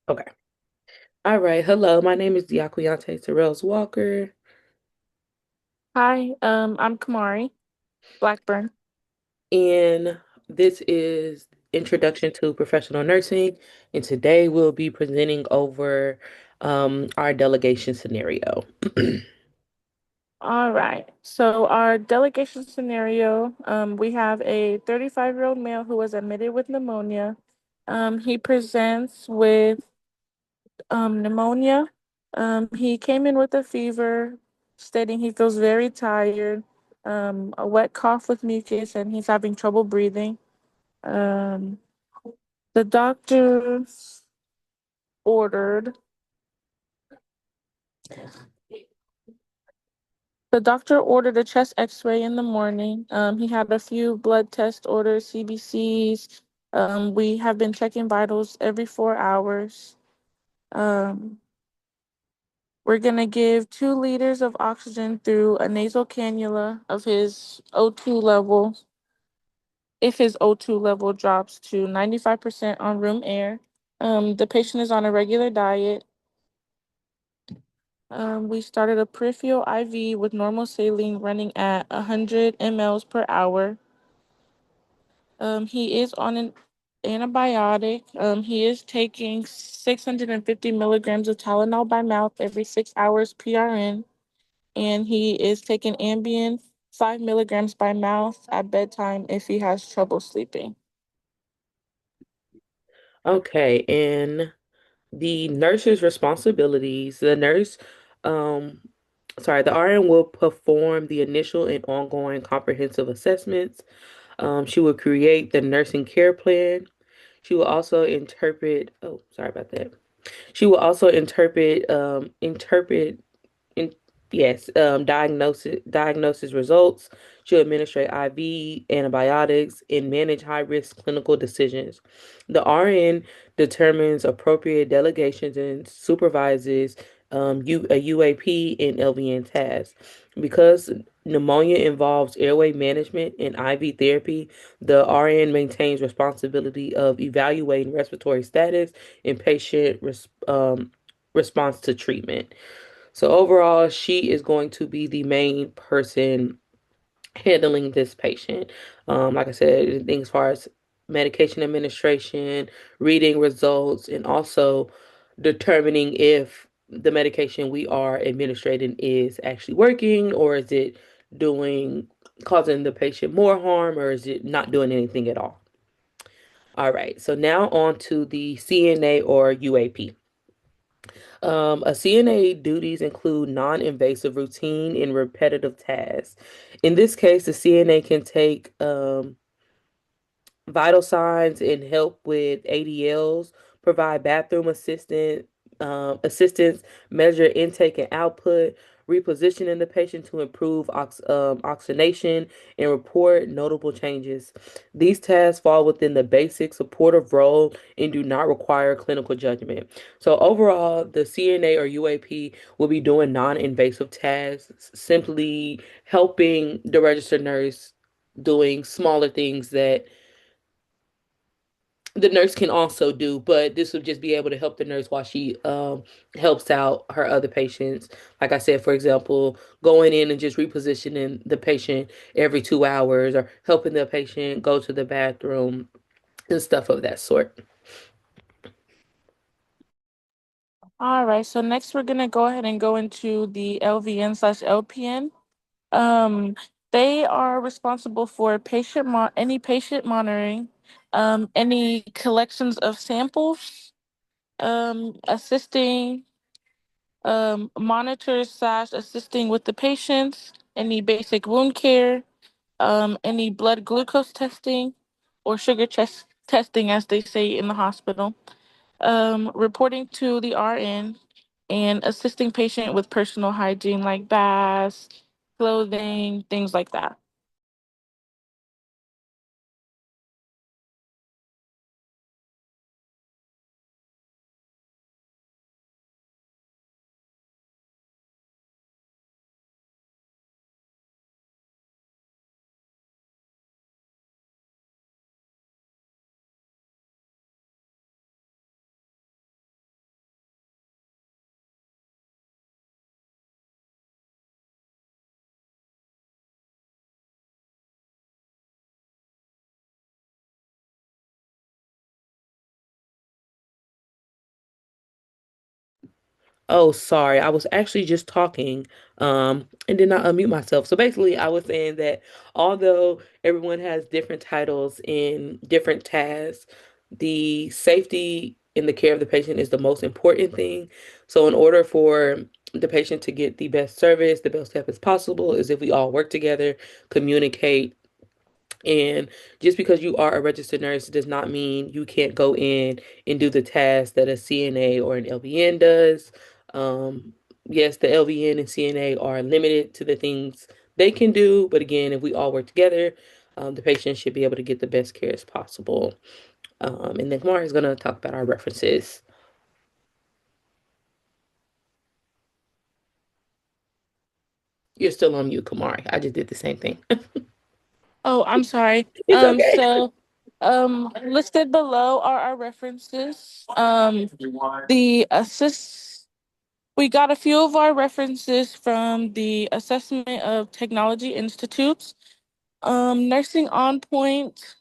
Okay. All right. Hello. My name is Deaqujwyanta Sorrells-Walker, Hi, I'm Kamari, Blackburn. and this is Introduction to Professional Nursing. And today we'll be presenting over our delegation scenario. All right. So our delegation scenario, we have a 35-year-old male who was admitted with pneumonia. He presents with pneumonia. He came in with a fever, stating he feels very tired, a wet cough with mucus, and he's having trouble breathing. Um, the doctor ordered The doctor ordered a chest x-ray in the morning. He had a few blood test orders, CBCs. We have been checking vitals every 4 hours. Um, we're going to give 2 liters of oxygen through a nasal cannula of his O2 level. If his O2 level drops to 95% on room air, the patient is on a regular diet. We started a peripheral IV with normal saline running at 100 mLs per hour. He is on an antibiotic. He is taking 650 milligrams of Tylenol by mouth every 6 hours PRN, and he is taking Ambien 5 milligrams by mouth at bedtime if he has trouble sleeping. Okay, and the nurse's responsibilities. Um, the RN will perform the initial and ongoing comprehensive assessments. She will create the nursing care plan. She will also interpret, oh, sorry about that. She will also in, yes, diagnosis results. She'll administer IV antibiotics and manage high risk clinical decisions. The RN determines appropriate delegations and supervises a UAP and LVN tasks. Because pneumonia involves airway management and IV therapy, the RN maintains responsibility of evaluating respiratory status and response to treatment. So overall, she is going to be the main person handling this patient. Like I said, things as far as medication administration, reading results, and also determining if the medication we are administrating is actually working, or is it doing causing the patient more harm, or is it not doing anything at all. All right, so now on to the CNA or UAP. A CNA duties include non-invasive routine and repetitive tasks. In this case, the CNA can take vital signs and help with ADLs, provide bathroom assistance, measure intake and output, repositioning the patient to improve oxygenation, and report notable changes. These tasks fall within the basic supportive role and do not require clinical judgment. So overall, the CNA or UAP will be doing non-invasive tasks, simply helping the registered nurse doing smaller things that the nurse can also do, but this will just be able to help the nurse while she helps out her other patients. Like I said, for example, going in and just repositioning the patient every 2 hours or helping the patient go to the bathroom and stuff of that sort. All right, so next we're gonna go ahead and go into the LVN/LPN. Um, they are responsible for any patient monitoring, any collections of samples, assisting monitors slash assisting with the patients, any basic wound care, any blood glucose testing, or sugar testing, as they say in the hospital, reporting to the RN, and assisting patient with personal hygiene like baths, clothing, things like that. Oh, sorry. I was actually just talking, and did not unmute myself. So basically, I was saying that although everyone has different titles in different tasks, the safety and the care of the patient is the most important thing. So in order for the patient to get the best service, the best help as possible, is if we all work together, communicate, and just because you are a registered nurse does not mean you can't go in and do the tasks that a CNA or an LVN does. Yes, the LVN and CNA are limited to the things they can do, but again, if we all work together, the patient should be able to get the best care as possible. And then Kamari is going to talk about our references. You're still on mute, Kamari. I just did the same thing. Oh, I'm sorry. It's okay. Listed below are our references. The assist We got a few of our references from the Assessment of Technology Institutes, Nursing On Point,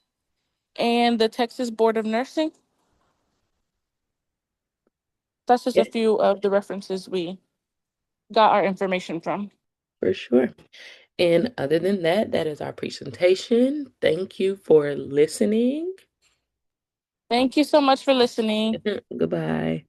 and the Texas Board of Nursing. That's just a Yeah, few of the references we got our information from. for sure. And other than that, that is our presentation. Thank you for listening. Thank you so much for listening. Goodbye.